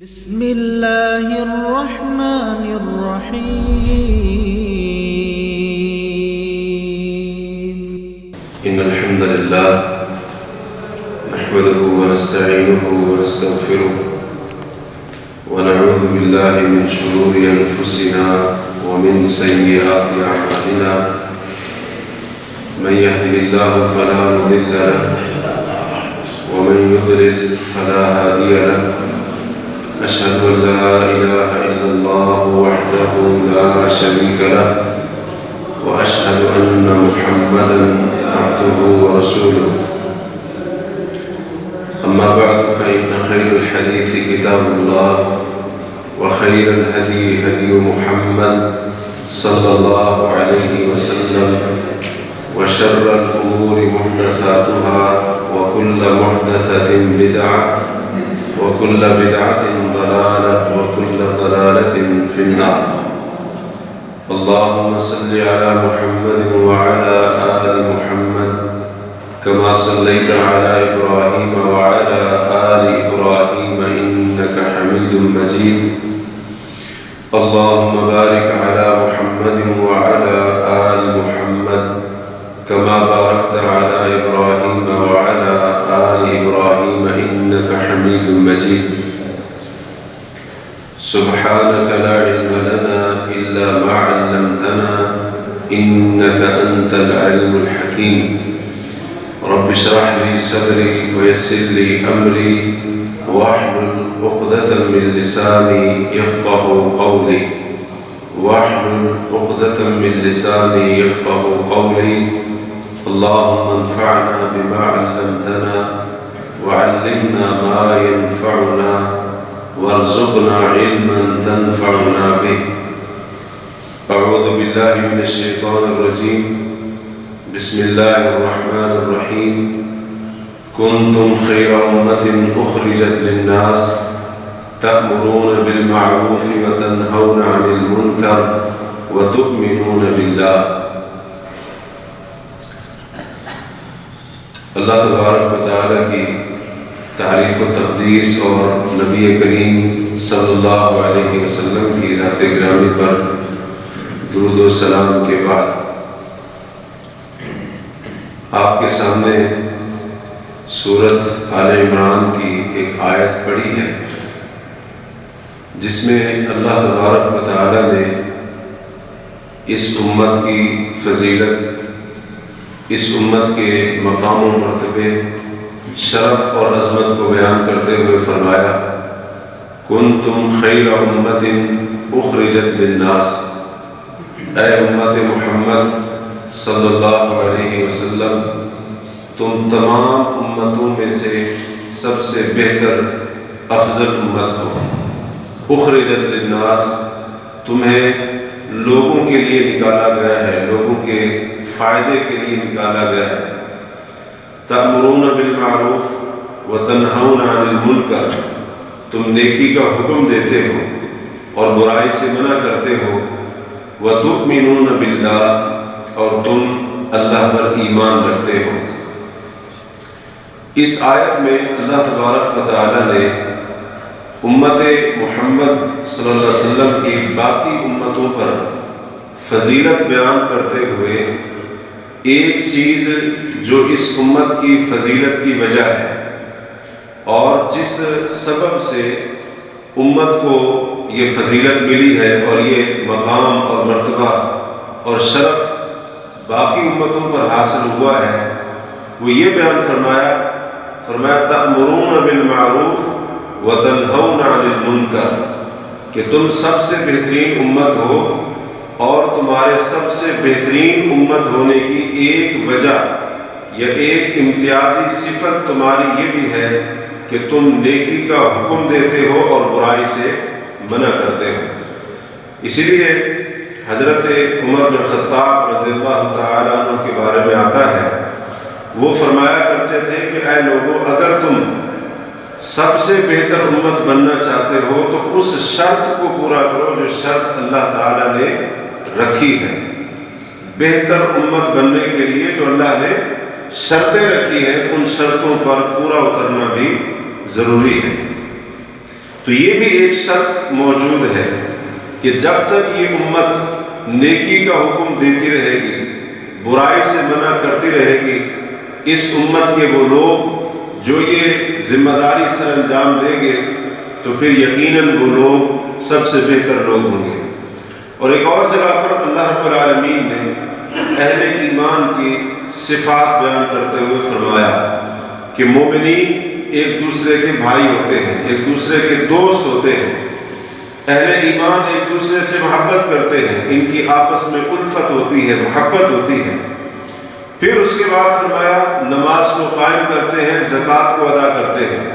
بسم اللہ الرحمن الرحیم إن الحمد لله نحمده ونستعينه ونستغفره ونعوذ بالله من شرور أنفسنا ومن سيئات أعمالنا من يهده الله فلا مضل له ومن يضلل فلا هادي له أشهد أن لا إله إلا الله وحده لا شريك له وأشهد أن محمدًا عبده ورسوله أما بعد فإن خير الحديث كتاب الله وخير الهدي هدي محمد صلى الله عليه وسلم وشر الأمور محدثاتها وكل محدثة بدعة وكل بدعة ضلالة وكل ضلالة في النار. اللهم صل على محمد وعلى آل محمد كما صليت على إبراهيم وعلى آل إبراهيم إنك حميد مجيد. اللهم بارك على محمد وعلى آل محمد كما باركت على إبراهيم وعلى آل إبراهيم إنك حميد مجيد. سبحانك لا علم لنا إلا ما علمتنا إنك أنت العليم الحكيم. رب اشرح لي صدري ويسر لي أمري واحلل عقدة من لساني يفقه قولي اللهم انفعنا بما علمتنا وعلمنا ما ينفعنا وارزقنا علما تنفعنا به. أعوذ بالله من الشيطان الرجيم. بسم الله الرحمن الرحيم. كنتم خير أمة أخرجت للناس تأمرون بالمعروف وتنهون عن المنكر وتؤمنون بالله. اللہ تبارک و تعالیٰ کی تعریف و تقدیس اور نبی کریم صلی اللہ علیہ وسلم کی ذات گرامی پر درود و سلام کے بعد آپ کے سامنے سورۃ آل عمران کی ایک آیت پڑھی ہے جس میں اللہ تبارک و تعالیٰ نے اس امت کی فضیلت، اس امت کے مقام و مرتبے، شرف اور عظمت کو بیان کرتے ہوئے فرمایا کنتم خیر امت اخرجت للناس. اے امت محمد صلی اللہ علیہ وسلم، تم تمام امتوں میں سے سب سے بہتر افضل امت ہو. اخرجت للناس، تمہیں لوگوں کے لیے نکالا گیا ہے، لوگوں کے فائدے کے لیے نکالا گیا ہے. تأمرون بالمعروف وتنہون عن المنکر، تم نیکی کا حکم دیتے ہو اور برائی سے منع کرتے ہو. وتؤمنون باللہ، اور تم اللہ پر ایمان رکھتے ہو. اس آیت میں اللہ تبارک و تعالی نے امت محمد صلی اللہ علیہ وسلم کی باقی امتوں پر فضیلت بیان کرتے ہوئے ایک چیز جو اس امت کی فضیلت کی وجہ ہے اور جس سبب سے امت کو یہ فضیلت ملی ہے اور یہ مقام اور مرتبہ اور شرف باقی امتوں پر حاصل ہوا ہے، وہ یہ بیان فرمایا تأمرون بالمعروف وتنہون عن المنکر، کہ تم سب سے بہترین امت ہو اور تمہارے سب سے بہترین امت ہونے کی ایک وجہ یا ایک امتیازی صفت تمہاری یہ بھی ہے کہ تم نیکی کا حکم دیتے ہو اور برائی سے منع کرتے ہو. اسی لیے حضرت عمر بن خطاب رضی اللہ تعالیٰ عنہ کے بارے میں آتا ہے، وہ فرمایا کرتے تھے کہ اے لوگوں، اگر تم سب سے بہتر امت بننا چاہتے ہو تو اس شرط کو پورا کرو جو شرط اللہ تعالیٰ نے رکھی ہے. بہتر امت بننے کے لیے جو اللہ نے شرطیں رکھی ہیں ان شرطوں پر پورا اترنا بھی ضروری ہے. تو یہ بھی ایک شرط موجود ہے کہ جب تک یہ امت نیکی کا حکم دیتی رہے گی، برائی سے منع کرتی رہے گی، اس امت کے وہ لوگ جو یہ ذمہ داری سر انجام دیں گے تو پھر یقیناً وہ لوگ سب سے بہتر لوگ ہوں گے۔ اور ایک اور جگہ پر اللہ رب العالمین نے اہل ایمان کی صفات بیان کرتے ہوئے فرمایا کہ مومنین ایک دوسرے کے بھائی ہوتے ہیں، ایک دوسرے کے دوست ہوتے ہیں، اہل ایمان ایک دوسرے سے محبت کرتے ہیں، ان کی آپس میں الفت ہوتی ہے، محبت ہوتی ہے۔ پھر اس کے بعد فرمایا نماز کو قائم کرتے ہیں، زکوٰۃ کو ادا کرتے ہیں،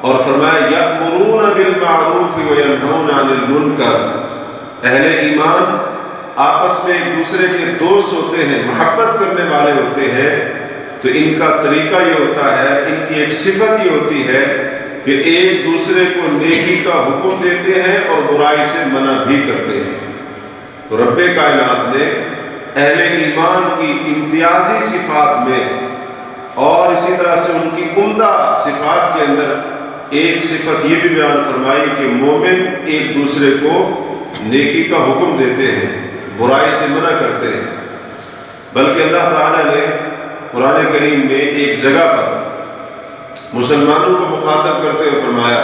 اور فرمایا یأمرون بالمعروف وینہون عن المنکر۔ اہل ایمان آپس میں ایک دوسرے کے دوست ہوتے ہیں، محبت کرنے والے ہوتے ہیں، تو ان کا طریقہ یہ ہوتا ہے، ان کی ایک صفت یہ ہوتی ہے کہ ایک دوسرے کو نیکی کا حکم دیتے ہیں اور برائی سے منع بھی کرتے ہیں۔ تو رب کائنات نے اہل ایمان کی امتیازی صفات میں اور اسی طرح سے ان کی عمدہ صفات کے اندر ایک صفت یہ بھی بیان فرمائی کہ مومن ایک دوسرے کو نیکی کا حکم دیتے ہیں، برائی سے منع کرتے ہیں۔ بلکہ اللہ تعالیٰ نے قرآن کریم میں ایک جگہ پر مسلمانوں کو مخاطب کرتے ہوئے فرمایا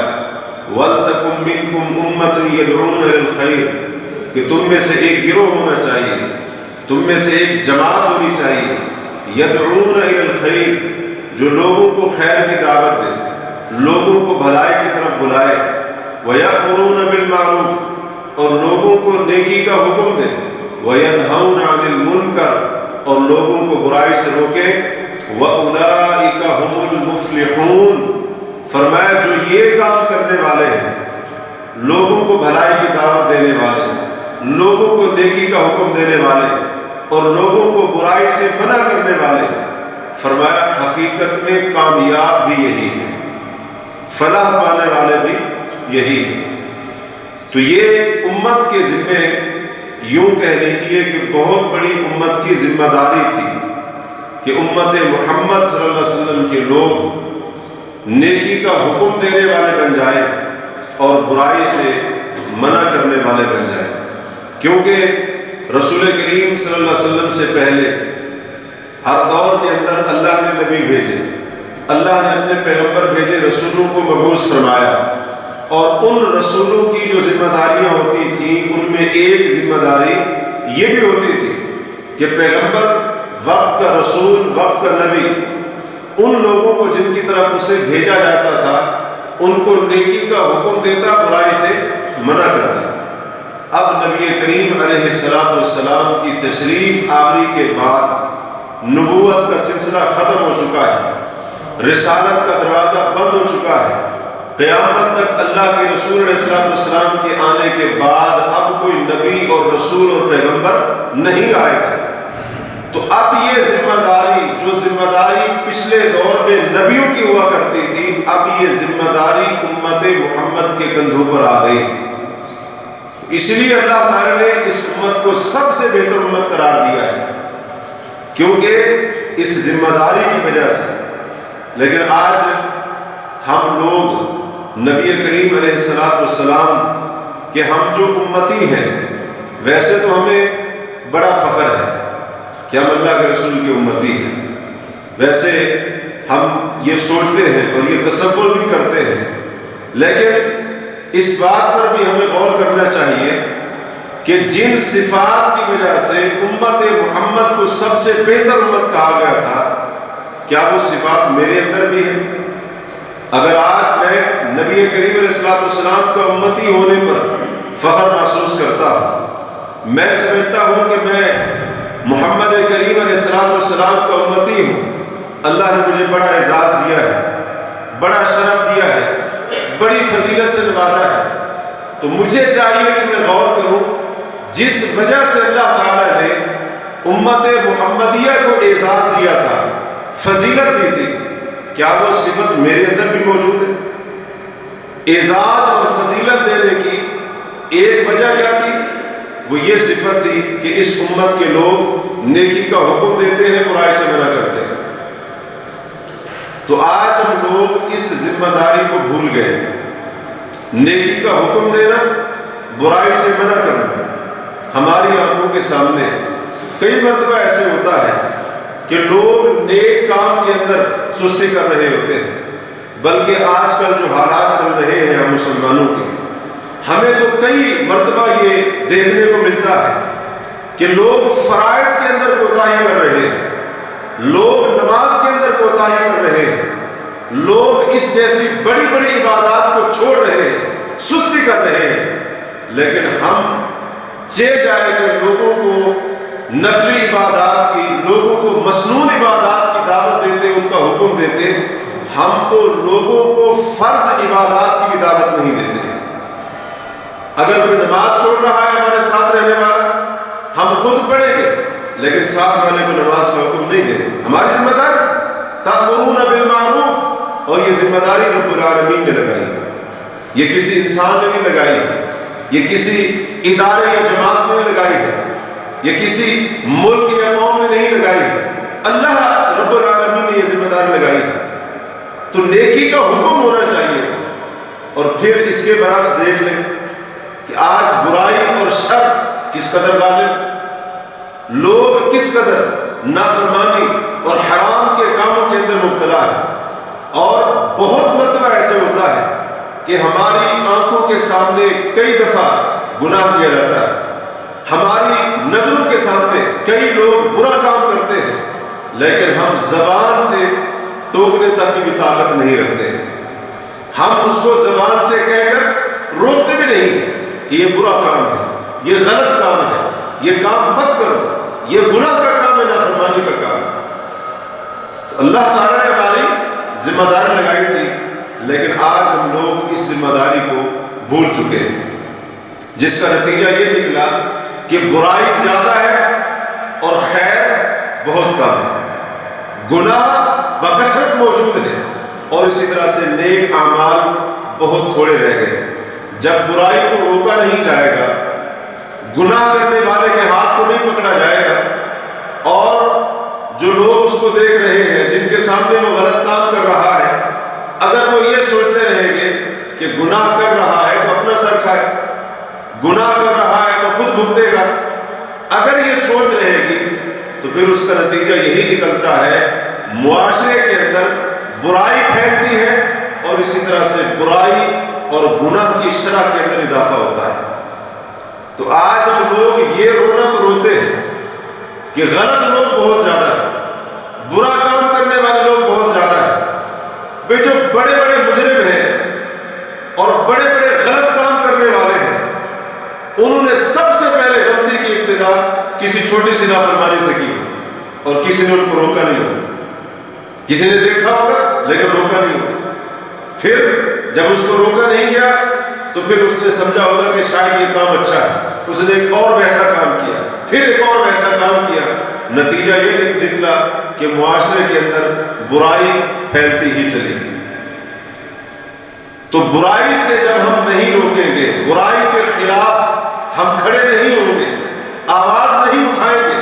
وَلْتَكُن مِّنكُمْ أُمَّةٌ يَدْعُونَ لِلْخَيْرِ، کہ تم میں سے ایک گروہ ہونا چاہیے، تم میں سے ایک جماعت ہونی چاہیے، يَدْعُونَ إِلَى الْخَيْرِ، جو لوگوں کو خیر کی دعوت دے، لوگوں کو بھلائی کی طرف بلائے، وَيَأْمُرُونَ بِالْمَعْرُوفِ، اور لوگوں کو نیکی کا حکم دے، وَيَنْهَوْنَ عَنِ الْمُنْكَرِ، اور لوگوں کو برائی سے روکے، وَأُولَئِكَ هُمُ الْمُفْلِحُونَ، فرمایا جو یہ کام کرنے والے ہیں، لوگوں کو بھلائی کی دعوت دینے والے، لوگوں کو نیکی کا حکم دینے والے اور لوگوں کو برائی سے منع کرنے والے، فرمایا حقیقت میں کامیاب بھی یہی ہے، فلاح پانے والے بھی یہی ہیں۔ تو یہ امت کے ذمے یوں کہہ لیجئے کہ بہت بڑی امت کی ذمہ داری تھی کہ امت محمد صلی اللہ علیہ وسلم کے لوگ نیکی کا حکم دینے والے بن جائیں اور برائی سے منع کرنے والے بن جائیں، کیونکہ رسول کریم صلی اللہ علیہ وسلم سے پہلے ہر دور کے اندر اللہ نے نبی بھیجے، اللہ نے اپنے پیغمبر بھیجے، رسولوں کو مبعوث فرمایا، اور ان رسولوں کی جو ذمہ داریاں ہوتی تھیں ان میں ایک ذمہ داری یہ بھی ہوتی تھی کہ پیغمبر وقت کا رسول، وقت کا نبی، ان لوگوں کو جن کی طرف اسے بھیجا جاتا تھا ان کو نیکی کا حکم دیتا، برائی سے منع کرتا۔ اب نبی کریم علیہ السلام کی تشریف آوری کے بعد نبوت کا سلسلہ ختم ہو چکا ہے، رسالت کا دروازہ بند ہو چکا ہے، قیامت تک اللہ کے رسول علیہ السلام کے آنے کے بعد اب کوئی نبی اور رسول اور پیغمبر نہیں آئے گا۔ تو اب یہ ذمہ داری، جو ذمہ داری پچھلے دور میں نبیوں کی ہوا کرتی تھی، اب یہ ذمہ داری امت محمد کے کندھوں پر آ گئی۔ اس لیے اللہ تعالیٰ نے اس امت کو سب سے بہتر امت قرار دیا ہے، کیونکہ اس ذمہ داری کی وجہ سے۔ لیکن آج ہم لوگ نبی کریم علیہ السلام کہ ہم جو امتی ہیں، ویسے تو ہمیں بڑا فخر ہے کہ ہم اللہ کے رسول کی امتی ہیں، ویسے ہم یہ سوچتے ہیں اور یہ تصور بھی کرتے ہیں، لیکن اس بات پر بھی ہمیں غور کرنا چاہیے کہ جن صفات کی وجہ سے امت محمد کو سب سے بہتر امت کہا گیا تھا، کیا وہ صفات میرے اندر بھی ہیں؟ اگر آج میں نبی کریم علیہ السلام کا امتی ہونے پر فخر محسوس کرتا ہوں، میں سمجھتا ہوں کہ میں محمد کریم علیہ السلام کا امتی ہوں، اللہ نے مجھے بڑا اعزاز دیا ہے، بڑا شرف دیا ہے، بڑی فضیلت سے نوازا ہے، تو مجھے چاہیے کہ میں غور کروں جس وجہ سے اللہ تعالیٰ نے امت محمدیہ کو اعزاز دیا تھا، فضیلت دی تھی، کیا وہ صفت میرے اندر بھی موجود ہے؟ اعزاز اور فضیلت دینے کی ایک وجہ کیا تھی؟ وہ یہ صفت تھی کہ اس امت کے لوگ نیکی کا حکم دیتے ہیں، برائی سے منع کرتے ہیں۔ تو آج ہم لوگ اس ذمہ داری کو بھول گئے، نیکی کا حکم دینا، برائی سے منع کرنا۔ ہماری آنکھوں کے سامنے کئی مرتبہ ایسے ہوتا ہے کہ لوگ نیک کام کے اندر سستی کر رہے ہوتے ہیں، بلکہ آج کل جو حالات چل رہے ہیں ہم مسلمانوں کے، ہمیں تو کئی مرتبہ یہ دیکھنے کو ملتا ہے کہ لوگ فرائض کے اندر کوتاہی کر رہے ہیں، لوگ نماز کے اندر کوتاہی کر رہے ہیں، لوگ اس جیسی بڑی بڑی عبادات کو چھوڑ رہے ہیں، سستی کر رہے ہیں، لیکن ہم جائے کہ لوگوں کو نفلی عبادات کی، لوگوں کو مسنون عبادات کی دعوت دیتے، ان کا حکم دیتے، ہم تو لوگوں کو فرض عبادات کی بھی دعوت نہیں دیتے ہیں۔ اگر کوئی نماز چھوڑ رہا ہے ہمارے ساتھ رہنے والا، ہم خود پڑھیں گے لیکن ساتھ والے کو نماز کا حکم نہیں دیں گے۔ ہماری ذمہ داری تأمرون بالمعروف، اور یہ ذمہ داری رب العالمین نے لگائی ہے، یہ کسی انسان نے نہیں لگائی ہے، یہ کسی ادارے یا جماعت نے نہیں لگائی ہے، یہ کسی ملک یا قوم نے نہیں لگائی ہے، اللہ رب العالمین نے یہ ذمہ داری لگائی ہے۔ تو نیکی کا حکم ہونا چاہیے تھا۔ اور پھر اس کے برعکس دیکھ لیں کہ آج برائی اور شر کس قدر غالب، لوگ کس قدر نافرمانی اور حرام کے کاموں کے اندر مبتلا ہے، اور بہت مرتبہ ایسے ہوتا ہے کہ ہماری آنکھوں کے سامنے کئی دفعہ گناہ کیا جاتا ہے، ہماری نظروں کے سامنے کئی لوگ برا کام کرتے ہیں، لیکن ہم زبان سے ٹوکنے تک کی بھی طاقت نہیں رکھتے ہیں، ہم اس کو زبان سے کہہ کر روکتے بھی نہیں کہ یہ برا کام ہے، یہ غلط کام ہے، یہ کام مت کرو، یہ گناہ کا کام ہے، نافرمانی کا کام ہے۔ تو اللہ تعالیٰ نے ہماری ذمہ داری لگائی تھی، لیکن آج ہم لوگ اس ذمہ داری کو بھول چکے ہیں، جس کا نتیجہ یہ نکلا کہ برائی زیادہ ہے اور خیر بہت کم ہے، گناہ بکثرت موجود ہے، اور اسی طرح سے نیک اعمال بہت تھوڑے رہ گئے۔ جب برائی کو روکا نہیں جائے گا، گناہ کرنے والے کے ہاتھ کو نہیں پکڑا جائے گا، اور جو لوگ اس کو دیکھ رہے ہیں، جن کے سامنے وہ غلط کام کر رہا ہے، اگر وہ یہ سوچتے رہیں گے کہ گناہ کر رہا ہے تو اپنا سر کھائے، گناہ کر رہا ہے تو خود بھگتے گا، اگر یہ سوچ رہے گی تو پھر اس کا نتیجہ یہی نکلتا ہے، معاشرے کے اندر برائی پھیلتی ہے، اور اسی طرح سے برائی اور گناہ کی شرح کے اندر اضافہ ہوتا ہے۔ تو آج ہم لوگ یہ رونا تو روتے ہیں کہ غلط لوگ بہت زیادہ ہیں، برا کام کرنے والے لوگ بہت زیادہ ہیں، بھئی جو بڑے بڑے مجرم ہیں اور بڑے بڑے غلط کام کرنے والے ہیں، انہوں نے سب سے پہلے غلطی کی ابتدا کسی چھوٹی سی نافرمانی سے کی، اور کسی نے ان کو روکا نہیں ہوگا، کسی نے دیکھا ہوگا لیکن روکا نہیں ہوگا، پھر جب اس کو روکا نہیں گیا تو پھر اس نے سمجھا ہوگا کہ شاید یہ کام اچھا ہے، اس نے ایک اور ویسا کام کیا، پھر ایک اور ویسا کام کیا، نتیجہ یہ نکلا کہ معاشرے کے اندر برائی پھیلتی ہی چلی گئی۔ تو برائی سے جب ہم نہیں روکیں گے، برائی کے خلاف ہم کھڑے نہیں ہوں گے، آواز نہیں اٹھائیں گے،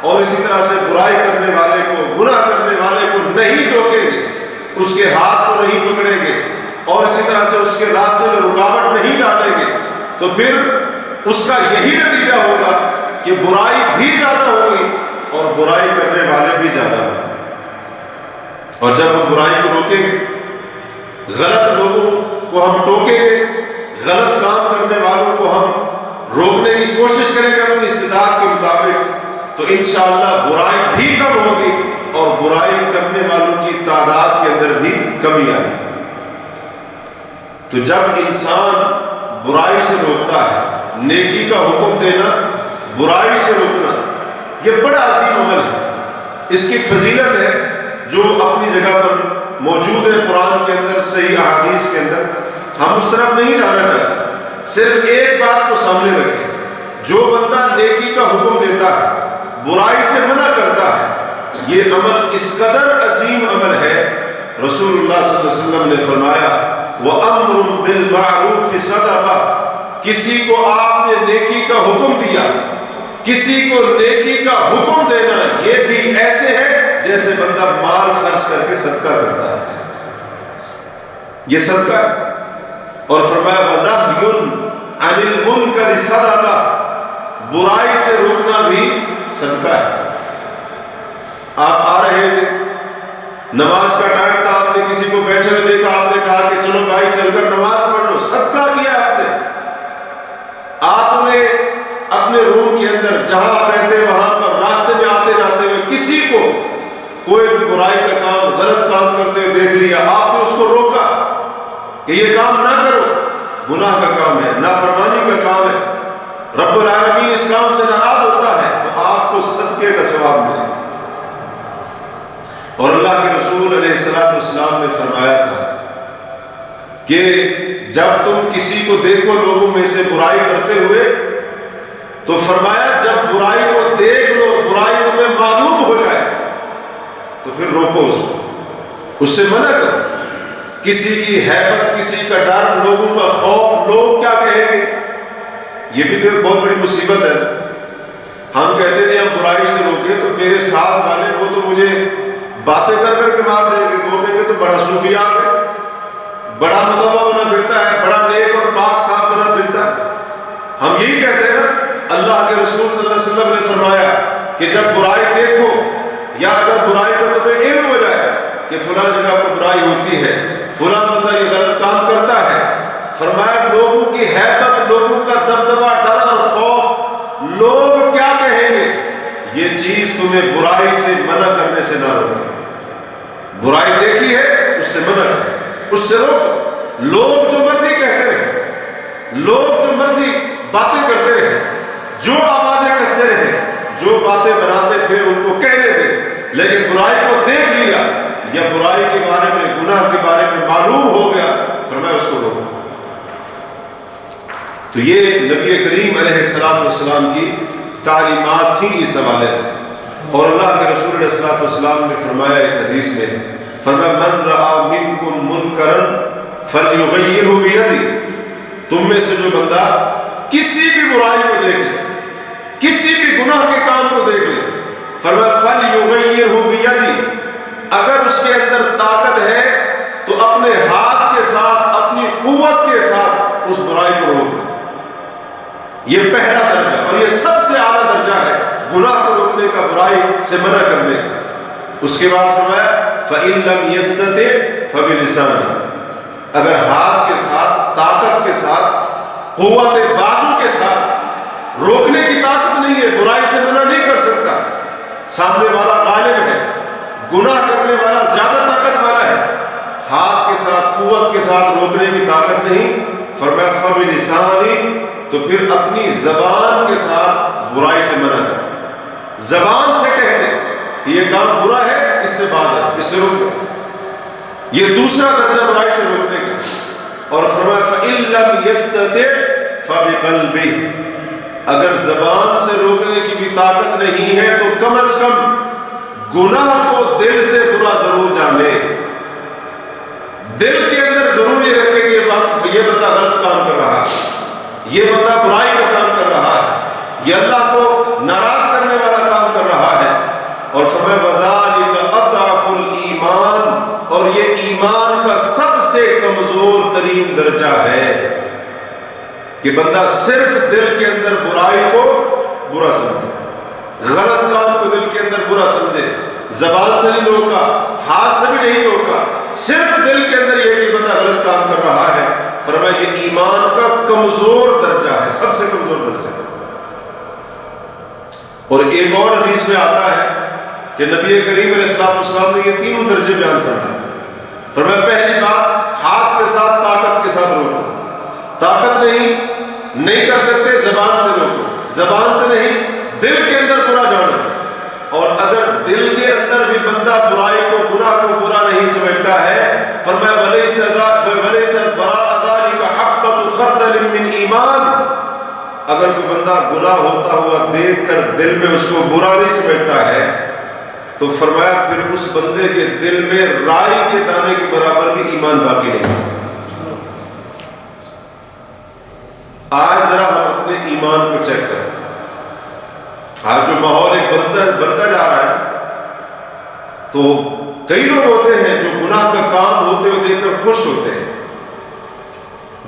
اور اسی طرح سے برائی کرنے والے کو، گناہ کرنے والے کو نہیں ٹوکیں گے، اس کے ہاتھ کو نہیں پکڑیں گے، اور اسی طرح سے اس کے راستے میں رکاوٹ نہیں ڈالیں گے، تو پھر اس کا یہی نتیجہ ہوگا کہ برائی بھی زیادہ ہوگی اور برائی کرنے والے بھی زیادہ ہوں گے۔ اور جب ہم برائی کو روکیں گے، غلط لوگوں کو ہم ٹوکیں گے، غلط کام کرنے والوں کو ہم روکنے کی کوشش کریں گے اپنی استطاعت کے مطابق، تو انشاءاللہ برائی بھی کم ہوگی اور برائی کرنے والوں کی تعداد کے اندر بھی کمی آئے گی۔ تو جب انسان برائی سے روکتا ہے، نیکی کا حکم دینا، برائی سے روکنا، یہ بڑا عظیم عمل ہے، اس کی فضیلت ہے جو اپنی جگہ پر موجود ہے قرآن کے اندر، صحیح احادیث کے اندر، ہم اس طرف نہیں جانا چاہتے، صرف ایک بات کو سامنے رکھیں، جو بندہ نیکی کا حکم دیتا ہے، برائی سے منع کرتا ہے، یہ عمل اس قدر عظیم عمل ہے، رسول اللہ صلی اللہ علیہ وسلم نے فرمایا وَأَمْرٌ بِالْمَعْرُوفِ صَدَقَةٌ، کسی کو آپ نے نیکی کا حکم دیا، کسی کو نیکی کا حکم دینا، یہ بھی ایسے ہے جیسے بندہ مال خرچ کر کے صدقہ کرتا ہے، یہ صدقہ ہے۔ اور فرمایا وَنَهْيٌ عَنِ الْمُنْكَرِ صَدَقَةٌ، برائی سے روکنا بھی صدقہ ہے۔ آپ آ رہے تھے، نماز کا ٹائم تھا، آپ نے کسی کو بیٹھے ہوئے دیکھا، آپ نے کہا کہ چلو بھائی چل کر نماز پڑھ لو، صدقہ کیا آپ نے۔ آپ نے اپنے روم کے اندر جہاں آپ رہتے وہاں پر راستے میں آتے جاتے ہوئے کسی کو کوئی بھی برائی کا کام، غلط کام کرتے ہوئے دیکھ لیا، آپ نے اس کو روکا کہ یہ کام نہ کرو، گناہ کا کام ہے، نافرمانی کا کام ہے، رب العالمین اس کام سے ناراض ہوتا ہے، تو آپ کو صدقے کا ثواب ملے۔ اور اللہ کے رسول علیہ السلام نے فرمایا تھا کہ جب تم کسی کو دیکھو لوگوں میں سے برائی کرتے ہوئے، تو فرمایا جب برائی کو دیکھ لو، برائی تمہیں معلوم ہو جائے تو پھر روکو اس کو، اس سے منع کرو۔ کسی کی ہیبت، کسی کا ڈر، لوگوں کا خوف، لوگ کیا کہیں گے، یہ بھی تو ایک بہت بڑی مصیبت ہے۔ ہم کہتے ہیں ہم برائی سے روکے تو میرے ساتھ والے وہ تو مجھے باتیں کر کر کے مار دیں گے، وہ کہیں گے تو بڑا صوفیات ہے، بڑا مدعو بنا پھرتا ہے، بڑا نیک اور پاک صاف بنا پھرتا ہے۔ ہم یہی کہتے ہیں نا، اللہ کے رسول صلی اللہ علیہ وسلم نے فرمایا کہ جب برائی دیکھو، یا اگر برائی کا تمہیں علم ہو جائے کہ فلاں جگہ پر برائی ہوتی ہے، فلاں بندہ یہ غلط کام کرتا ہے، فرمایا لوگوں کی ہیبت، لوگوں کا دبدبا، ڈر اور خوف، لوگ کیا کہیں گے، یہ چیز تمہیں برائی سے منع کرنے سے نہ روکے۔ برائی دیکھی ہے اس سے منع کرے، اس سے روکو۔ لوگ جو مرضی کہتے رہے، لوگ جو مرضی باتیں کرتے رہے، جو آوازیں کستے رہے، جو باتیں بناتے پھر ان کو کہنے دے، لیکن برائی کو دیکھ لیا یا برائی کے بارے میں، گناہ کے بارے میں معلوم ہو گیا، فرمایا اس کو روکو۔ تو یہ نبی کریم علیہ السلام کی تعلیمات تھی اس حوالے سے۔ اور اللہ کے رسول علیہ السلام نے فرمایا ایک حدیث میں، فرمایا من رأى منکم منکرا فلیغیرہ بیدہ، تم میں سے جو بندہ کسی بھی برائی کو دیکھ لے، کسی بھی گناہ کے کام کو دیکھ لے، فرمایا فلیغیرہ بیدہ، اگر اس کے اندر طاقت ہے تو اپنے ہاتھ کے ساتھ، اپنی قوت کے ساتھ اس برائی کو روک لے۔ یہ پہلا درجہ اور یہ سب سے اعلیٰ درجہ ہے گناہ کو روکنے کا، برائی سے منع کرنے کا۔ اس کے بعد فرمایا فَإِن لَمْ يَسْتَطِعْ فَبِلِسَانِهِ، اگر ہاتھ کے ساتھ، طاقت کے ساتھ، قوت بازو کے ساتھ روکنے کی طاقت نہیں ہے، برائی سے منع نہیں کر سکتا، سامنے والا غالب ہے، گناہ کرنے والا زیادہ طاقت والا ہے، ہاتھ کے ساتھ، قوت کے ساتھ روکنے کی طاقت نہیں، فرمایا فَبِلِسَانِهِ، تو پھر اپنی زبان کے ساتھ برائی سے منع کر، زبان سے کہہ دے کہ یہ کام برا ہے، اس سے باز ہے، اس سے روک دو۔ یہ دوسرا درجہ برائی سے روکنے کا۔ اور فرمایا فَإِن لَمْ يَسْتَطِعْ فَبِقَلْبِهِ، اگر زبان سے روکنے کی بھی طاقت نہیں ہے تو کم از کم گناہ کو دل سے برا ضرور جانے، دل کے اندر ضرور یہ رکھے کہ یہ بندہ غلط کام کر رہا ہے، یہ بندہ برائی کا کام کر رہا ہے، یہ اللہ کو ناراض کرنے والا کام کر رہا ہے۔ اور فرمایا وَذَلِكَ أَضْعَفُ الْإِيمَانِ، اور یہ ایمان کا سب سے کمزور ترین درجہ ہے کہ بندہ صرف دل کے اندر برائی کو برا سمجھے، غلط کام کو دل کے اندر برا سمجھے، زبان سے نہیں روکا، ہاتھ سے بھی نہیں روکا، صرف دل کے اندر یہ کہ بندہ غلط کام کر رہا ہے، فرمایا یہ ایمان کا کمزور درجہ ہے، سب سے کمزور درجہ ہے۔ اور ایک اور حدیث میں آتا ہے کہ نبی کریم علیہ السلام نے یہ تینوں درجے بیان فرمائے۔ فرمایا پہلی بات، ہاتھ کے ساتھ، طاقت کے ساتھ روکو، طاقت نہیں کر سکتے، زبان سے روکو، زبان سے نہیں، دل کے اندر برا جانا، اور اگر دل کے اندر بھی بندہ برائی کو، گناہ کو برا نہیں سمجھتا ہے، فرمایا وَلَيْسَ وَرَاءَ ذَلِكَ حَبَّةُ خَرْدَلٍ مِّنْ ایمان، اگر کوئی بندہ گناہ ہوتا ہوا دیکھ کر دل میں اس کو برا نہیں سمجھتا ہے، تو فرمایا پھر اس بندے کے دل میں رائی کے دانے کے برابر بھی ایمان باقی نہیں۔ آج ذرا ہم اپنے ایمان کو چیک کریں، آج جو ماحول ایک بنتا جا رہا ہے، تو کئی لوگ ہوتے ہیں جو گناہ کا کام ہوتے ہوئے دیکھ کر خوش ہوتے ہیں،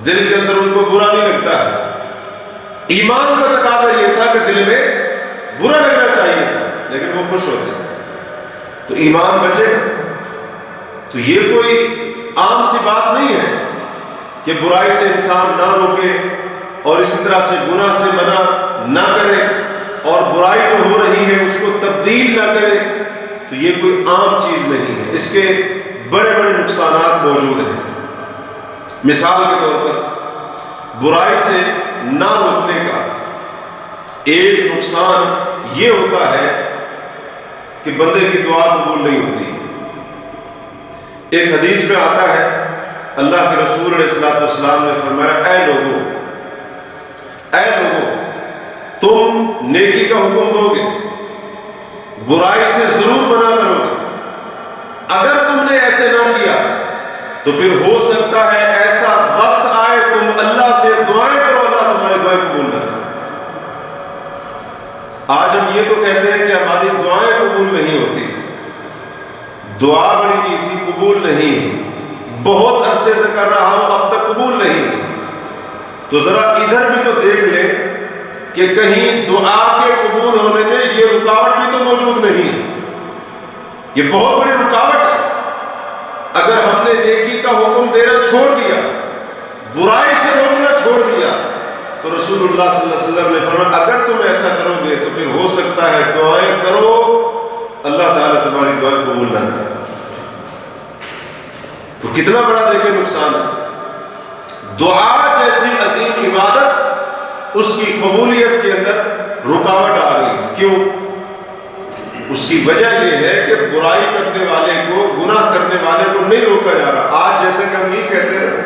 دل کے اندر ان کو برا نہیں لگتا ہے. ایمان کا تقاضا یہ تھا کہ دل میں برا لگنا چاہیے تھا لیکن وہ خوش ہوتے ہیں. تو ایمان بچے. تو یہ کوئی عام سی بات نہیں ہے کہ برائی سے انسان نہ روکے اور اسی طرح سے گناہ سے منع نہ کرے اور برائی جو ہو رہی ہے اس کو تبدیل نہ کرے. تو یہ کوئی عام چیز نہیں ہے. اس کے بڑے بڑے نقصانات موجود ہیں. مثال کے طور پر برائی سے نہ روکنے کا ایک نقصان یہ ہوتا ہے کہ بندے کی دعا قبول نہیں ہوتی. ایک حدیث میں آتا ہے اللہ کے رسول علیہ الصلوۃ والسلام نے فرمایا اے لوگوں تم نیکی کا حکم دو گے, برائی سے ضرور منع کرو گے. اگر تم نے ایسے نہ کیا تو پھر ہو سکتا ہے ایسا وقت آئے تم اللہ سے دعائیں کرو, اللہ تمہاری دعائیں قبول نہ کرے. آج ہم یہ تو کہتے ہیں کہ ہماری دعائیں قبول نہیں ہوتی. دعا بڑی کی تھی قبول نہیں, بہت عرصے سے کر رہا ہوں اب تک قبول نہیں. تو ذرا ادھر بھی تو دیکھ لیں کہ کہیں دعا کے قبول ہونے میں یہ رکاوٹ بھی تو موجود نہیں ہے. یہ بہت بڑی رکاوٹ ہے. اگر ہم نے نیکی کا حکم دینا چھوڑ دیا, برائی سے روکنا چھوڑ دیا, تو رسول اللہ صلی اللہ علیہ وسلم نے فرمایا اگر تم ایسا کرو گے تو پھر ہو سکتا ہے دعائیں کرو اللہ تعالیٰ تمہاری دعائیں قبول نہ کرے. تو کتنا بڑا دیکھیں نقصان ہے. دعا جیسی عظیم عبادت اس کی قبولیت کے اندر رکاوٹ آ رہی ہے. کیوں؟ اس کی وجہ یہ ہے کہ برائی کرنے والے کو, گناہ کرنے والے کو نہیں روکا جا رہا. آج جیسے کہ ہم یہ کہتے ہیں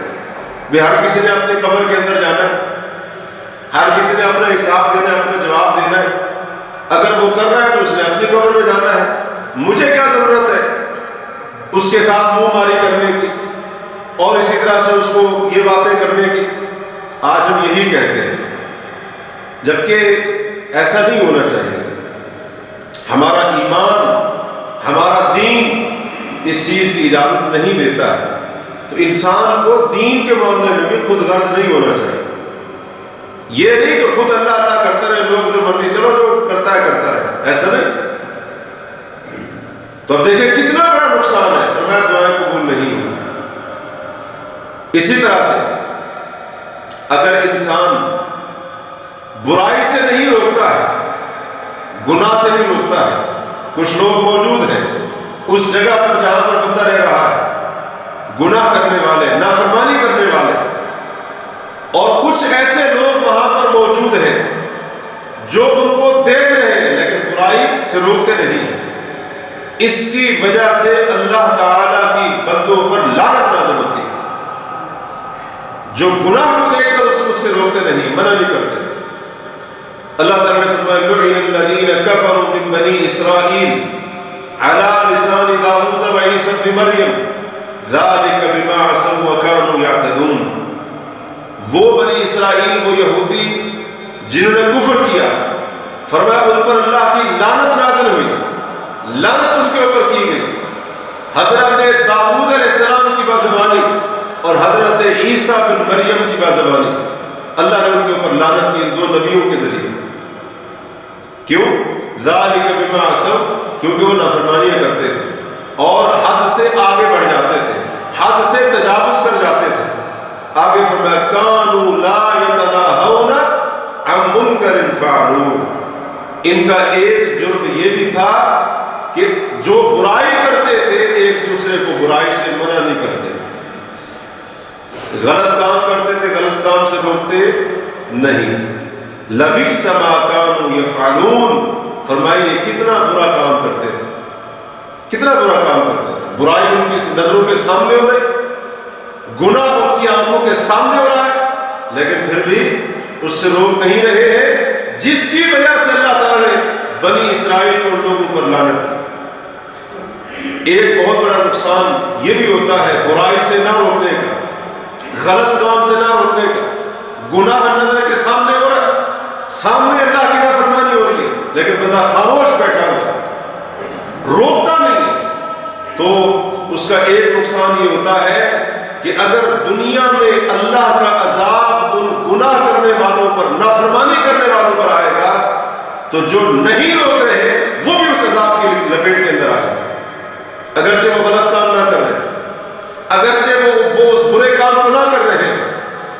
بھی ہر کسی نے اپنی قبر کے اندر جانا ہے, ہر کسی نے اپنا حساب دینا ہے, اپنا جواب دینا ہے. اگر وہ کر رہا ہے تو اس نے اپنی قبر میں جانا ہے. مجھے کیا ضرورت ہے اس کے ساتھ منہ ماری کرنے کی اور اسی طرح سے اس کو یہ باتیں کرنے کی. آج ہم یہی کہتے ہیں جبکہ ایسا نہیں ہونا چاہیے. ہمارا ایمان, ہمارا دین اس چیز کی اجازت نہیں دیتا ہے. تو انسان کو دین کے معاملے میں بھی خود غرض نہیں ہونا چاہیے. یہ نہیں کہ خود اللہ اللہ کرتے رہے, لوگ جو مرضی چلو جو کرتا ہے کرتا رہے, ایسا نہیں. تو اب دیکھیں کتنا بڑا نقصان ہے. فرمایا دعائیں قبول نہیں ہوئی. اسی طرح سے اگر انسان برائی سے نہیں روکتا ہے, گناہ سے نہیں روکتا ہے. کچھ لوگ موجود ہیں اس جگہ پر جہاں پر بندہ رہ رہا ہے, گناہ کرنے والے, نافرمانی کرنے والے, اور کچھ ایسے لوگ وہاں پر موجود ہیں جو ان کو دیکھ رہے ہیں لیکن برائی سے روکتے نہیں. اس کی وجہ سے اللہ تعالیٰ کی بندوں پر لعنت نازل ہوتی ہے. جو گناہ کو دیکھ کر اس سے روکتے نہیں, منع نہیں کرتے. اللہ تعالیٰ نے فرمایا لعن الذین کفروا من بنی اسرائیل علی لسان داؤد و عیسی ابن مریم ذلک بما عصوا وکانوا یعتدون. وہ بنی اسرائیل, وہ یہودی جنہوں نے کفر کیا, فرمایا ان پر اللہ کی لعنت نازل ہوئی, لعنت ان کے اوپر کی گئی. حضرت داؤد علیہ السلام کی بازبانی اور حضرت عیسیٰ بن مریم کی بازبانی, اللہ نے ان کے اوپر لعنت کی ان دو نبیوں کے ذریعے. کیوں؟ ذالک بما عصوا, کیونکہ وہ نافرمانیاں کرتے تھے اور حد سے آگے بڑھ جاتے تھے, حد سے تجاوز کر جاتے تھے. آگے فرمایا کانوا لا یتناہون عن منکر فعلوہ. ان کا ایک جرم یہ بھی تھا کہ جو برائی کرتے تھے ایک دوسرے کو برائی سے منع نہیں کرتے تھے. غلط کام کرتے تھے, غلط کام سے روکتے نہیں تھے. لبئس ما کانوا یفعلون, فرمائیے کتنا برا کام کرتے تھے, کتنا برا کام کرتے تھے. برائی ان کی نظروں کے سامنے ہو رہی, گناہ ان کی آنکھوں کے سامنے ہو رہا ہے, لیکن پھر بھی اس سے روک نہیں رہے ہیں, جس کی وجہ سے اللہ تعالیٰ نے بنی اسرائیل کو ان لوگوں پر لعنت کی. ایک بہت بڑا نقصان یہ بھی ہوتا ہے برائی سے نہ روکنے کا, غلط کام سے نہ روکنے کا. گناہ نظر کے سامنے ہو رہا ہے, سامنے اللہ کی نافرمانی ہو رہی ہے, لیکن بندہ خاموش بیٹھا ہوا ہے, روکتا نہیں. تو اس کا ایک نقصان یہ ہوتا ہے کہ اگر دنیا میں اللہ کا عذاب ان گناہ کرنے والوں پر، نافرمانی کرنے والوں پر آئے گا تو جو نہیں روک رہے وہ بھی اس عذاب کی لپیٹ کے اندر آ جائے، اگرچہ وہ غلط کام نہ کر رہے، اگرچہ وہ اس برے کام کو نہ کر رہے ہیں،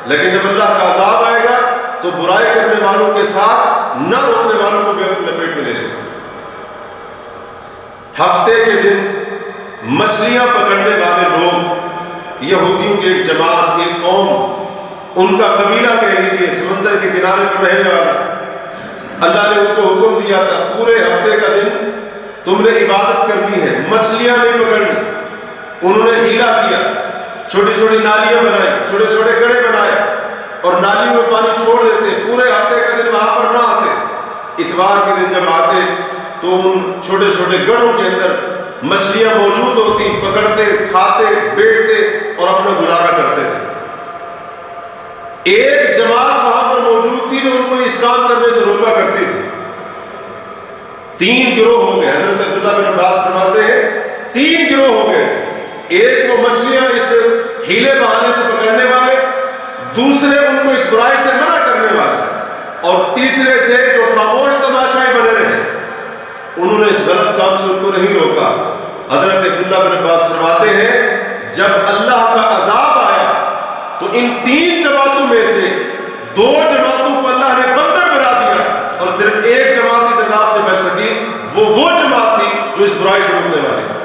لیکن جب اللہ کا عذاب آئے گا تو برائی کرنے والوں کے ساتھ نہ روکنے والوں کو بھی اپنی لپیٹ میں لے لے گا۔ ہفتے کے دن مچھلیاں پکڑنے والے لوگ، یہودیوں کی ایک جماعت، ایک قوم، ان کا قبیلہ کہہ لیجیے، سمندر کے کنارے پر رہنے والا، اللہ نے ان کو حکم دیا تھا پورے ہفتے کا دن تم نے عبادت کرنی ہے، مچھلیاں نہیں پکڑنی۔ انہوں نے ہیلا کیا، چھوٹی چھوٹی نالیاں بنائی، چھوٹے چھوٹے گڑھے بنائے اور نالیوں میں پانی چھوڑ دیتے، پورے ہفتے کا دن وہاں پر نہ آتے، اتوار کے دن جب آتے تو ان چھوٹے چھوٹے گڑھوں کے اندر مچھلیاں موجود ہوتی، پکڑتے، کھاتے، بیچتے اور اپنا گزارا کرتے تھے۔ ایک جماعت وہاں پر موجود تھی جو ان کو اس کام کرنے سے روکا کرتی تھی۔ 3 گروہ ہو گئے، حضرت عبداللہ بن عباس فرماتے ہیں 3 گروہ ہو گئے تھے، ایک وہ مچھلیاں اس ہیلے بہانے سے پکڑنے والے، دوسرے ان کو اس برائی سے منع کرنے والے، اور تیسرے تھے جو خاموش تماشائی بنے رہے۔ انہوں نے اس غلط کام سے ان کو نہیں روکا۔ حضرت عبداللہ بن عباس فرماتے ہیں جب اللہ کا عذاب آیا تو ان 3 جماعتوں میں سے 2 جماعتوں کو اللہ نے بندر بنا دیا اور صرف ایک جماعت اس عذاب سے بچ سکی، وہ جماعت تھی جو اس برائی سے روکنے والی تھی۔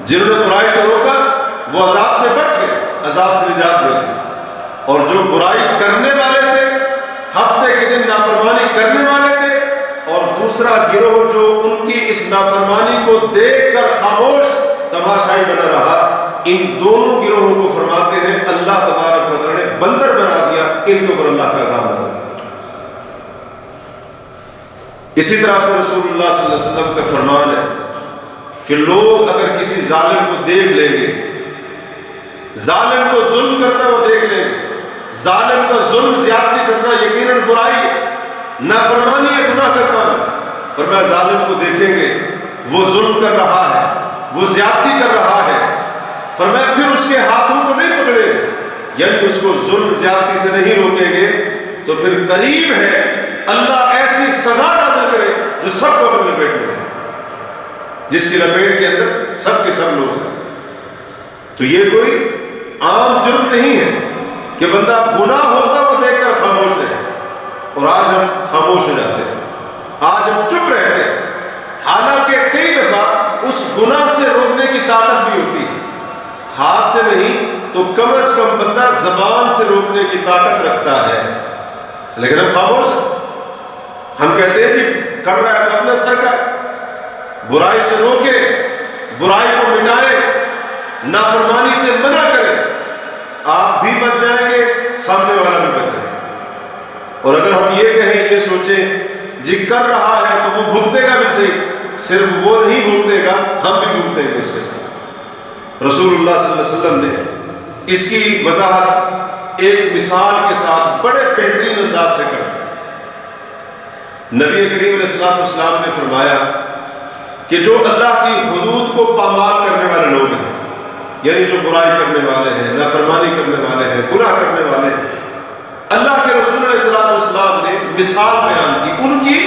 جنہوں نے برائی سے روکا وہ عذاب سے بچ گئے، عذاب سے نجات مل گئی، اور جو برائی کرنے والے تھے، ہفتے کے دن نافرمانی کرنے والے تھے، اور دوسرا گروہ جو ان کی اس نافرمانی کو دیکھ کر خاموش تماشائی بنا رہا، ان دونوں گروہوں کو فرماتے ہیں اللہ تبارک و تعالی نے بندر بنا دیا، ان کے اوپر اللہ کا عذاب نازل۔ اسی طرح سے رسول اللہ صلی اللہ علیہ وسلم کا فرمان ہے کہ لوگ اگر کسی ظالم کو دیکھ لیں گے، ظالم کو ظلم کرتا ہوا دیکھ لیں گے، ظالم کا ظلم زیادتی کرنا یقیناً برائی ہے، نافرمانی ہے، گناہ کا کام ہے، فرمایا ظالم کو دیکھیں گے وہ ظلم کر رہا ہے، وہ زیادتی کر رہا ہے، فرمایا پھر اس کے ہاتھوں کو نہیں پکڑے گے، یعنی اس کو ظلم زیادتی سے نہیں روکیں گے تو پھر قریب ہے اللہ ایسی سزا نازل کرے جو سب کو اپنے لپیٹ میں ہے، جس کی لپیٹ کے اندر سب کے سب لوگ ہیں۔ تو یہ کوئی عام جرم نہیں ہے کہ بندہ گناہ ہوتا ہوا دیکھ کر خاموش ہے، اور آج ہم خاموش ہو جاتے ہیں، آج ہم چپ رہتے ہیں، حالانکہ کئی دفعہ اس گناہ سے روکنے کی طاقت بھی ہوتی ہے، ہاتھ سے نہیں تو کم از کم بندہ زبان سے روکنے کی طاقت رکھتا ہے، لیکن ہم خاموش ہیں۔ ہم کہتے ہیں جی کر رہا ہے تو اپنا سر کا برائی سے روکے، برائی کو مٹائے، نافرمانی سے منع کرے، آپ بھی بچ جائیں گے، سامنے والا بھی بچ جائے گا۔ اور اگر ہم یہ کہیں، یہ سوچیں جی کر رہا ہے تو وہ بھگتے گا بھی صحیح، صرف وہ نہیں بھگتے گا، ہم بھی بھگتے ہیں اس کے ساتھ۔ رسول اللہ صلی اللہ علیہ وسلم نے اس کی وضاحت ایک مثال کے ساتھ بڑے بہترین انداز سے کر۔ نبی کریم علیہ السلام نے فرمایا کہ جو اللہ کی حدود کو پامال کرنے والے لوگ ہیں، یعنی جو برائی کرنے والے ہیں، نافرمانی کرنے والے ہیں، گناہ کرنے والے ہیں، اللہ کے رسول علیہ السلام نے مثال بیان کی ان کی،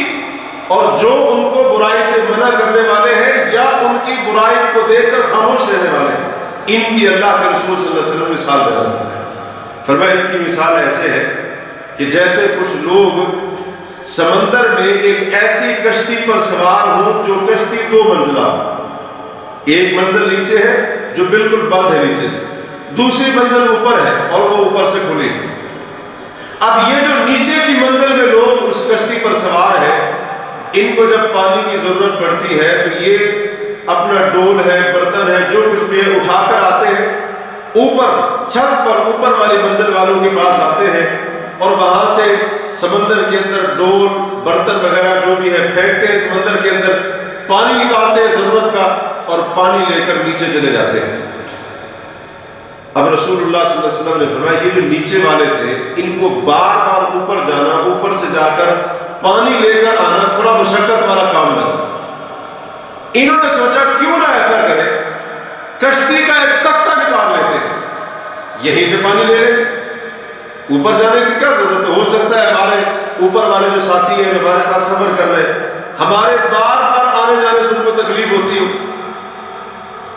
اور جو ان کو برائی سے منع کرنے والے ہیں یا ان کی برائی کو دیکھ کر خاموش رہنے والے ہیں، ان کی اللہ کے رسول صلی اللہ علیہ وسلم مثال بیان کرتے ہیں۔ فرمایا ان کی مثال ایسے ہے کہ جیسے کچھ لوگ سمندر میں ایک ایسی کشتی پر سوار ہوں جو کشتی 2 منزلہ ہو، ایک منزل نیچے ہے جو بالکل بند ہے نیچے سے، دوسری منزل اوپر ہے اور وہ اوپر سے کھلی ہے۔ اب یہ جو نیچے کی منزل میں لوگ اس کشتی پر سوار ہیں، ان کو جب پانی کی ضرورت پڑتی ہے تو یہ اپنا ڈول ہے، برتن ہے، جو کچھ بھی ہے اٹھا کر آتے ہیں، اوپر چھت پر اوپر والی منزل والوں کے پاس آتے ہیں، اور وہاں سے سمندر کے اندر ڈول، برتن وغیرہ جو بھی ہے پھینکتے ہیں سمندر کے اندر، پانی نکالتے ہیں ضرورت کا اور پانی لے کر نیچے چلے جاتے ہیں۔ اب رسول اللہ صلی اللہ علیہ وسلم نے فرمایا یہ جو نیچے والے تھے ان کو بار بار اوپر جانا، اوپر سے جا کر پانی لے کر آنا تھوڑا مشقت والا کام لگا۔ انہوں نے سوچا کیوں نہ ایسا کرے، کشتی کا ایک تختہ نکال لیتے ہیں، یہیں سے پانی لے لیں گے، اوپر جانے کی کیا ضرورت ہے؟ ہو سکتا ہے ہمارے اوپر والے جو ساتھی ہیں جو ہمارے ساتھ سفر کر رہے ہیں، ہمارے بار بار آنے جانے سے ان کو تکلیف ہوتی ہو،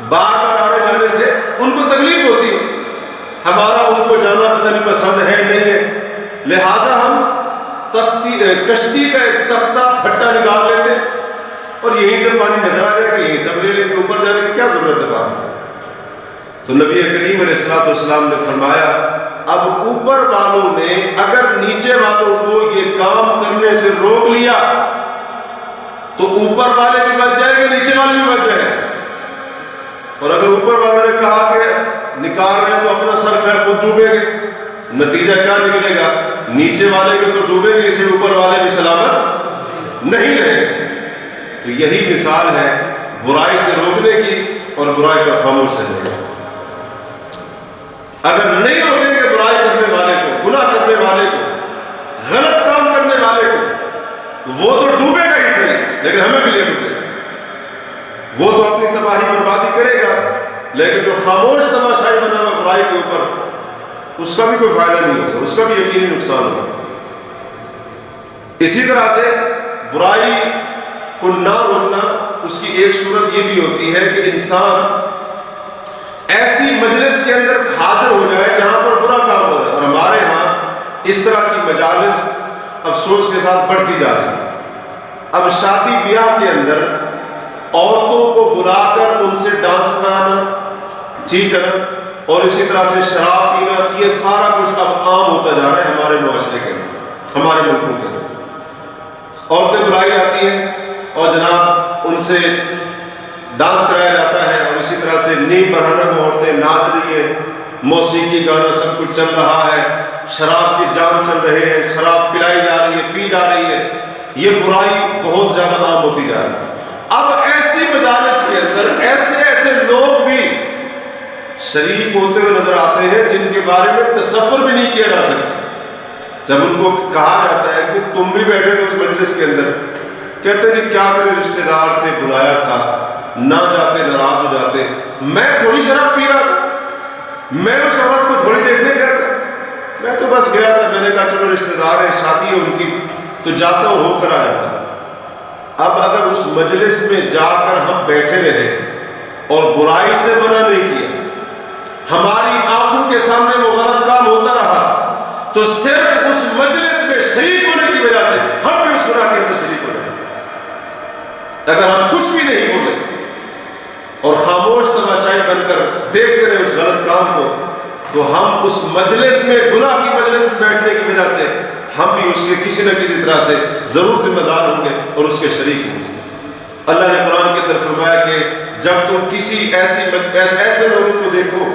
بار بار آنے جانے سے ان کو تکلیف ہوتی ہو، ہمارا ان کو جانا پتہ نہیں پسند ہے نہیں ہے، لہٰذا ہم کشتی کا ایک تختہ پھٹا نکال لیتے اور یہیں سے پانی نظر آ جائے گا، یہیں سے لے لیں گے، اوپر جانے کی کیا ضرورت ہے پانی؟ تو نبی کریم علیہ السلام نے فرمایا اب اوپر والوں نے اگر نیچے والوں کو یہ کام کرنے سے روک لیا تو اوپر والے بھی بچ جائیں گے، نیچے والے بھی بچ جائیں گے، اور اگر اوپر والوں نے کہا کہ نکال رہے ہیں تو اپنا سر کھائے خود ڈوبے گے، نتیجہ کیا نکلے گا؟ نیچے والے کے تو ڈوبے گے، اسے اوپر والے بھی سلامت نہیں رہے گے۔ تو یہی مثال ہے برائی سے روکنے کی اور برائی پر خاموش رہنے کی۔ اگر نہیں روکیں گے برائی کرنے والے کو، گناہ کرنے والے کو، غلط کام کرنے والے کو، وہ تو ڈوبے گا ہی صحیح لیکن ہمیں بھی لے ڈوبے گا، وہ تو اپنی تباہی بربادی کرے گا، لیکن جو خاموش تماشائی بنا ہوا برائی کے اوپر، اس کا بھی کوئی فائدہ نہیں ہوگا، اس کا بھی یقینی نقصان ہوگا۔ اسی طرح سے برائی کو نہ روکنا، اس کی ایک صورت یہ بھی ہوتی ہے کہ انسان ایسی مجلس کے اندر حاضر ہو جائے جہاں پر برا کام ہو رہا ہے، اور ہمارے ہاں اس طرح کی مجالس افسوس کے ساتھ بڑھتی جا رہی ہے۔ اب شادی بیاہ کے اندر عورتوں کو بلا کر ان سے ڈانس کرانا، ٹھیک ہے نا، اور اسی طرح سے شراب پینا، یہ سارا کچھ اب عام ہوتا جا رہا ہے ہمارے معاشرے کے اندر، ہمارے ملکوں کے اندر۔ عورتیں بلائی جاتی ہیں اور جناب ان سے ڈانس کرایا جاتا ہے، اور اسی طرح سے نیم بہانہ کو عورتیں ناچ رہی ہیں، موسیقی گانا سب کچھ چل رہا ہے، شراب کے جام چل رہے ہیں، شراب پلائی جا رہی ہے، پی جا رہی ہے، یہ برائی بہت زیادہ عام ہوتی جا رہی ہے۔ اب ایسی مجالس کے اندر ایسے لوگ بھی شریک ہوتے ہوئے نظر آتے ہیں جن کے بارے میں تصور بھی نہیں کیا جا سکتا۔ جب ان کو کہا جاتا ہے کہ تم بھی بیٹھے تھے اس مجلس کے اندر، کہتے ہیں کیا کریں، رشتے دار تھے، بلایا تھا، نہ جاتے ناراض ہو جاتے، میں تھوڑی شراب پی رہا تھا، میں اس عورت کو تھوڑی دیکھنے گیا تھا، میں تو بس گیا تھا، میں نے کہا چلو رشتے دار ہیں، شادی ہے ان کی تو جاتا ہو کر آ جاتا۔ اب اگر اس مجلس میں جا کر ہم بیٹھے رہے اور برائی سے منع نہیں کیا، ہماری آنکھوں کے سامنے وہ غلط کام ہوتا رہا، تو صرف اس مجلس میں شریک ہونے کی وجہ سے ہم بھی اس گناہ کے اندر شریک ہو جائیں۔ اگر ہم کچھ بھی نہیں بولے اور خاموش تماشائی بن کر دیکھتے رہے اس غلط کام کو، تو ہم اس مجلس میں، گناہ کی مجلس میں بیٹھنے کی وجہ سے ہم بھی اس کے کسی نہ کسی طرح سے ضرور ذمہ دار ہوں گے اور اس کے شریک ہوں گے۔ اللہ نے قرآن کے اندر فرمایا کہ جب تم کسی ایسے لوگوں کو دیکھو،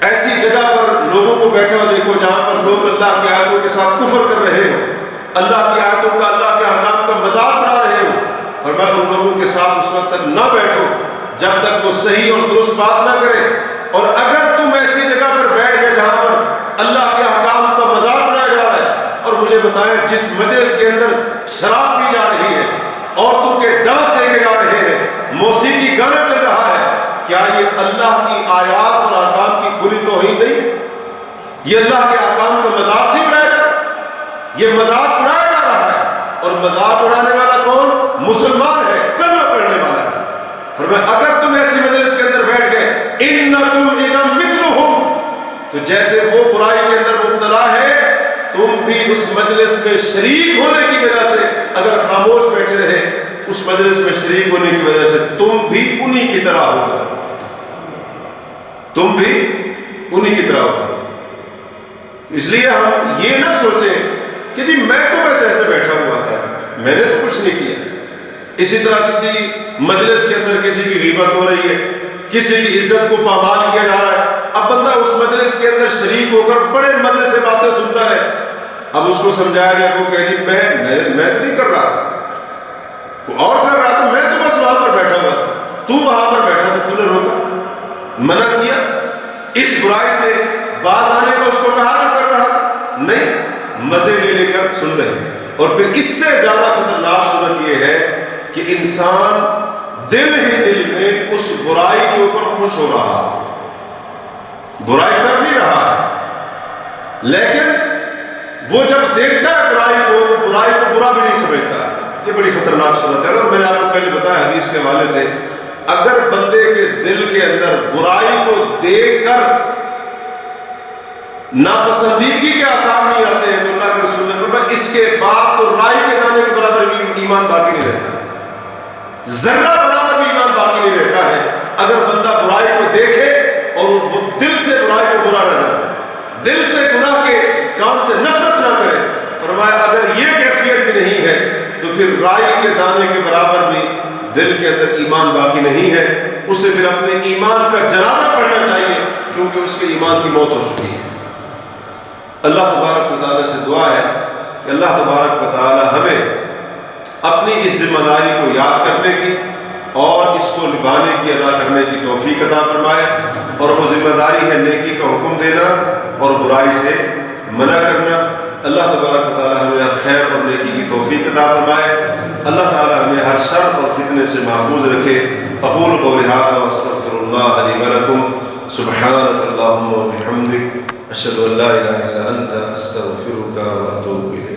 ایسی جگہ پر لوگوں کو بیٹھا ہوا دیکھو جہاں پر لوگ اللہ کی آیتوں کے ساتھ کفر کر رہے ہو، اللہ کی آیتوں کا، اللہ کے احکام کا مذاق اڑا رہے ہو، فرمایا ان لوگوں کے ساتھ اس وقت تک نہ بیٹھو جب تک وہ صحیح اور درست بات نہ کرے، اور اگر تم ایسی جگہ پر بیٹھ گئے جہاں پر اللہ کے احکام کا مذاق اڑایا جا رہا ہے، اور مجھے بتائیں جس مجلس کے اندر شراب پی جا رہی ہے، عورتوں کے ڈانس دیکھے جا رہے ہیں، موسیقی گانا چل رہا ہے، کیا یہ اللہ کی آیات اور احکام کی کھلی توہین نہیں ہے؟ یہ اللہ کے احکام کا مذاق نہیں اڑایا جا رہا، یہ مذاق اڑایا جا رہا ہے، اور مذاق اڑانے والا کون؟ مسلمان ہے، کلمہ پڑھنے والا ہے۔ فرمایا اگر تم ایسی مجلس کے اندر بیٹھ گئے، انکم اذا مثلہم، تو جیسے وہ برائی کے اندر مبتلا ہے، تم بھی اس مجلس میں شریک ہونے کی وجہ سے اگر خاموش بیٹھے رہے، اس مجلس میں شریک ہونے کی وجہ سے تم بھی انہی کی طرح ہوگا، تم بھی انہی کی طرح ہوگا۔ اس لیے ہم یہ نہ سوچیں کہ جی میں تو بس ایسے بیٹھا ہوا تھا، میں نے تو کچھ نہیں کیا۔ اسی طرح کسی مجلس کے اندر کسی کی غیبت ہو رہی ہے، کسی کی عزت کو پامال کیا جا رہا ہے، اب بندہ اس مجلس کے اندر شریک ہو کر بڑے مزے سے باتیں سنتا ہے، اب اس کو سمجھایا گیا، وہ کہ جی میں تو نہیں کر رہا تھا، کوئی اور کر رہا تھا، میں تو بس وہاں پر بیٹھا ہوا تھا، تو وہاں پر بیٹھا تھا، تو نے روکا، منع کیا، اس برائی سے باز آنے کا اس کو کہا کہ کر رہا تھا، نہیں، مزے لے کر سن رہے ہیں۔ اور پھر اس سے زیادہ خطرناک صورت یہ ہے کہ انسان دل ہی دل میں اس برائی کے اوپر خوش ہو رہا، برائی کر نہیں رہا ہے، لیکن وہ جب دیکھتا ہے برائی کو تو برائی کو برا بھی نہیں سمجھتا ہے۔ یہ بڑی خطرناک صورت ہے، اور میں نے آپ کو پہلے بتایا حدیث کے حوالے سے، اگر بندے کے دل کے اندر برائی کو دیکھ کر ناپسندیدگی کے آثار نہیں آتے ہیں تو اللہ کے رسول نے فرمایا اس کے بعد تو رائی کے دانے کے برابر بھی ایمان باقی نہیں رہتا ہے، ذرہ برابر بھی ایمان باقی نہیں رہتا ہے اگر بندہ برائی کو دیکھے اور وہ دل سے برائی کو برا نہ جائے، دل سے گناہ کے کام سے نفرت نہ کرے۔ فرمایا اگر یہ کیفیت بھی نہیں ہے تو پھر رائی کے دانے کے برابر بھی دل کے اندر ایمان باقی نہیں ہے، اسے پھر اپنے ایمان کا جنازہ پڑھنا چاہیے کیونکہ اس کے ایمان کی موت ہو چکی ہے۔ اللہ تبارک و تعالیٰ سے دعا ہے کہ اللہ تبارک و تعالیٰ ہمیں اپنی اس ذمہ داری کو یاد کرنے کی اور اس کو نبھانے کی، ادا کرنے کی توفیق عطا فرمائے، اور وہ ذمہ داری ہے نیکی کا حکم دینا اور برائی سے منع کرنا۔ اللہ تبارک و تعالیٰ ہمیں ہر خیر اور نیکی کی توفیق عطا فرمائے، اللہ تعالیٰ ہمیں ہر شر اور فتنے سے محفوظ رکھے۔ اقول قولی ھذا واستغفر اللہ لی ولکم، سبحانک اللہم وبحمدک، اشہد ان لا الہ الا انت، استغفرک واتوب الیک۔